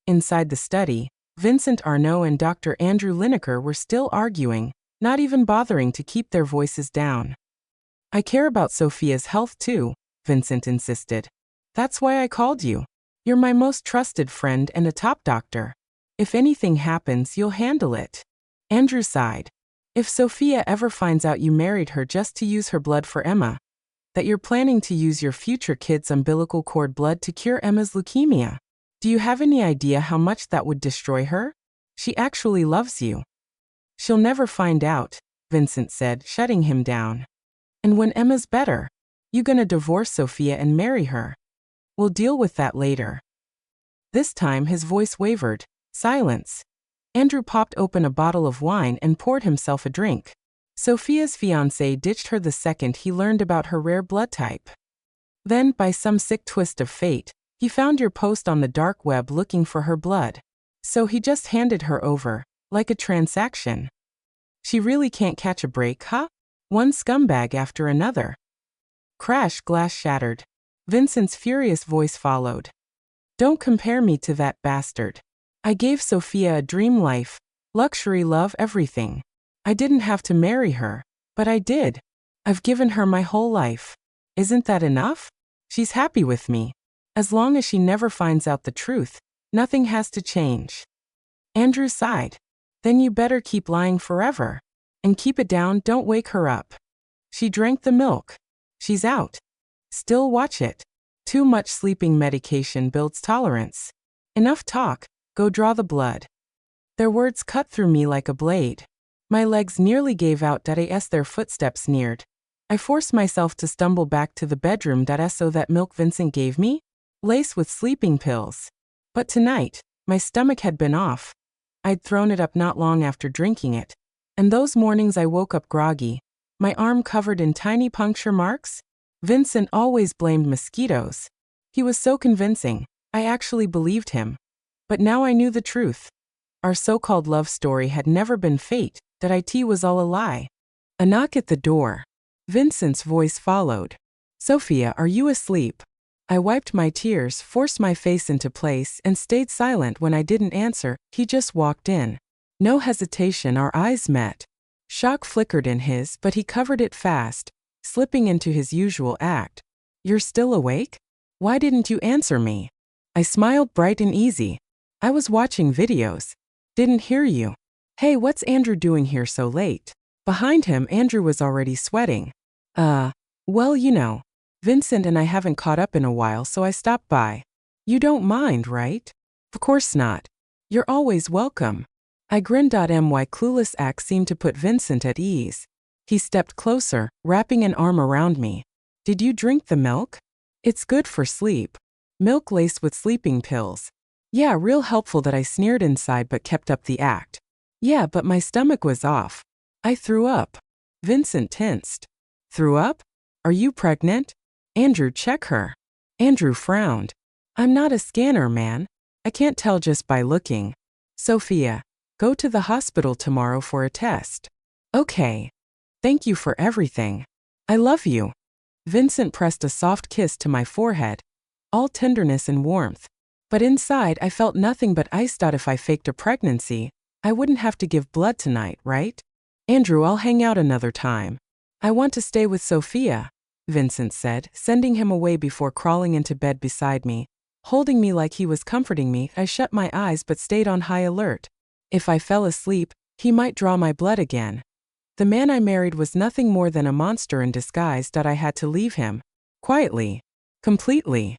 Inside the study, Vincent Arnaud and Dr. Andrew Linacre were still arguing, not even bothering to keep their voices down. I care about Sophia's health too, Vincent insisted. That's why I called you. You're my most trusted friend and a top doctor. If anything happens, you'll handle it. Andrew sighed. If Sophia ever finds out you married her just to use her blood for Emma, that you're planning to use your future kid's umbilical cord blood to cure Emma's leukemia, do you have any idea how much that would destroy her? She actually loves you. She'll never find out, Vincent said, shutting him down. And when Emma's better, you gonna divorce Sophia and marry her? We'll deal with that later. This time his voice wavered. Silence. Andrew popped open a bottle of wine and poured himself a drink. Sophia's fiancé ditched her the second he learned about her rare blood type. Then, by some sick twist of fate, he found your post on the dark web looking for her blood. So he just handed her over, like a transaction. She really can't catch a break, huh? One scumbag after another. Crash, glass shattered. Vincent's furious voice followed. Don't compare me to that bastard. I gave Sophia a dream life, luxury, love, everything. I didn't have to marry her, but I did. I've given her my whole life. Isn't that enough? She's happy with me. As long as she never finds out the truth, nothing has to change. Andrew sighed. Then you better keep lying forever. And keep it down, don't wake her up. She drank the milk. She's out. Still watch it. Too much sleeping medication builds tolerance. Enough talk, go draw the blood. Their words cut through me like a blade. My legs nearly gave out as their footsteps neared. I forced myself to stumble back to the bedroom so that milk Vincent gave me, laced with sleeping pills. But tonight, my stomach had been off. I'd thrown it up not long after drinking it. And those mornings I woke up groggy, my arm covered in tiny puncture marks. Vincent always blamed mosquitoes. He was so convincing, I actually believed him. But now I knew the truth. Our so-called love story had never been fate, that it was all a lie. A knock at the door. Vincent's voice followed. Sophia, are you asleep? I wiped my tears, forced my face into place, and stayed silent when I didn't answer. He just walked in. No hesitation, our eyes met. Shock flickered in his, but he covered it fast, slipping into his usual act. You're still awake? Why didn't you answer me? I smiled bright and easy. I was watching videos. Didn't hear you. Hey, what's Andrew doing here so late? Behind him, Andrew was already sweating. Well, you know. Vincent and I haven't caught up in a while, so I stopped by. You don't mind, right? Of course not. You're always welcome. I grinned. My clueless act seemed to put Vincent at ease. He stepped closer, wrapping an arm around me. Did you drink the milk? It's good for sleep. Milk laced with sleeping pills. Yeah, real helpful. That I sneered inside but kept up the act. Yeah, but my stomach was off. I threw up. Vincent tensed. Threw up? Are you pregnant? Andrew, check her. Andrew frowned. I'm not a scanner, man. I can't tell just by looking. Sophia, go to the hospital tomorrow for a test. Okay. Thank you for everything. I love you. Vincent pressed a soft kiss to my forehead, all tenderness and warmth. But inside I felt nothing but ice. If I faked a pregnancy, I wouldn't have to give blood tonight, right? Andrew, I'll hang out another time. I want to stay with Sophia, Vincent said, sending him away before crawling into bed beside me. Holding me like he was comforting me, I shut my eyes but stayed on high alert. If I fell asleep, he might draw my blood again. The man I married was nothing more than a monster in disguise. I had to leave him. Quietly. Completely.